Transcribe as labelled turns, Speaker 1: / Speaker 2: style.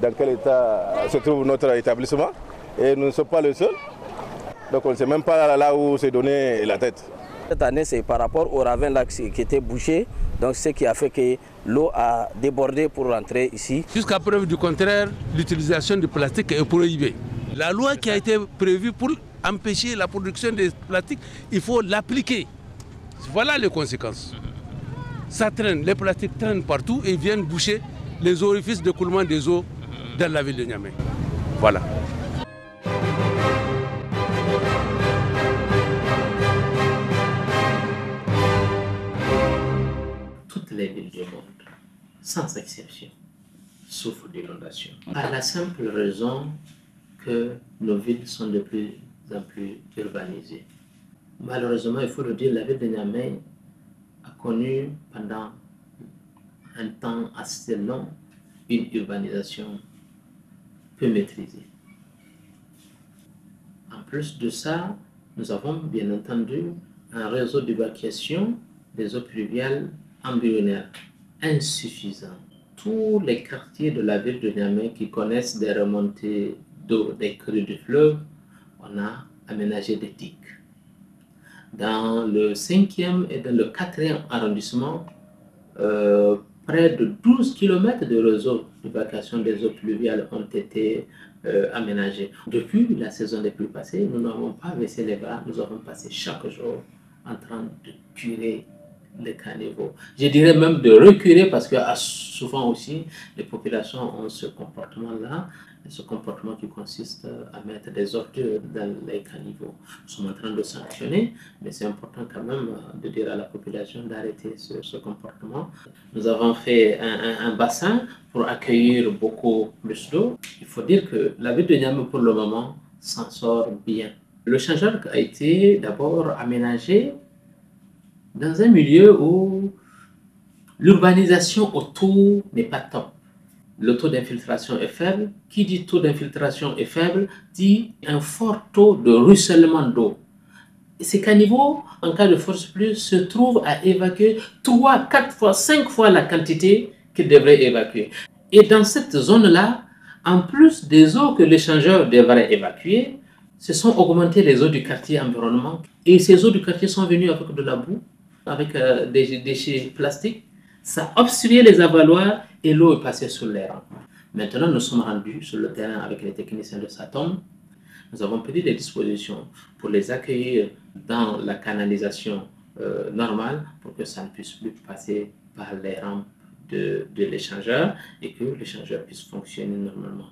Speaker 1: dans quel état se trouve notre établissement. Et nous ne sommes pas le seul. Donc on ne sait même pas là où s'est donné la tête.
Speaker 2: Cette année, c'est par rapport au ravin là qui était bouché, donc ce qui a fait que l'eau a débordé pour rentrer ici.
Speaker 3: Jusqu'à preuve du contraire, l'utilisation du plastique est prohibée. La loi qui a été prévue pour empêcher la production de plastique, il faut l'appliquer. Voilà les conséquences. Ça traîne, les plastiques traînent partout et viennent boucher les orifices d'écoulement des eaux dans la ville de Niamey. Voilà.
Speaker 4: Toutes les villes du monde, sans exception, souffrent d'inondations. À la simple raison que nos villes sont de plus en plus urbanisées. Malheureusement, il faut le dire, la ville de Niamey a connu pendant un temps assez long une urbanisation peu maîtrisée. En plus de ça, nous avons bien entendu un réseau d'évacuation des eaux pluviales embryonnaires insuffisant. Tous les quartiers de la ville de Niamey qui connaissent des remontées d'eau des crues du fleuve, on a aménagé des digues. Dans le 5e et dans le 4e arrondissement, près de 12 km de réseau d'évacuation des eaux pluviales ont été aménagés. Depuis la saison des pluies passées, nous n'avons pas baissé les bras, nous avons passé chaque jour en train de curer les caniveaux. Je dirais même de reculer parce que souvent aussi les populations ont ce comportement-là, ce comportement qui consiste à mettre des ordures dans les caniveaux. Nous sommes en train de sanctionner, mais c'est important quand même de dire à la population d'arrêter ce comportement. Nous avons fait un bassin pour accueillir beaucoup plus d'eau. Il faut dire que la ville de Niamey pour le moment s'en sort bien. Le changeur a été d'abord aménagé dans un milieu où l'urbanisation autour n'est pas top. Le taux d'infiltration est faible. Qui dit taux d'infiltration est faible, dit un fort taux de ruissellement d'eau. Ces caniveaux, en cas de force pluie, se trouvent à évacuer 3, 4 fois, 5 fois la quantité qu'ils devraient évacuer. Et dans cette zone-là, en plus des eaux que l'échangeur devrait évacuer, se sont augmentées les eaux du quartier environnement. Et ces eaux du quartier sont venues avec de la boue, avec des déchets plastiques. Ça a obstrué les avaloirs et l'eau est passée sous les rangs. Maintenant, nous sommes rendus sur le terrain avec les techniciens de Satom. Nous avons pris des dispositions pour les accueillir dans la canalisation normale pour que ça ne puisse plus passer par les rampes de l'échangeur et que l'échangeur puisse fonctionner normalement.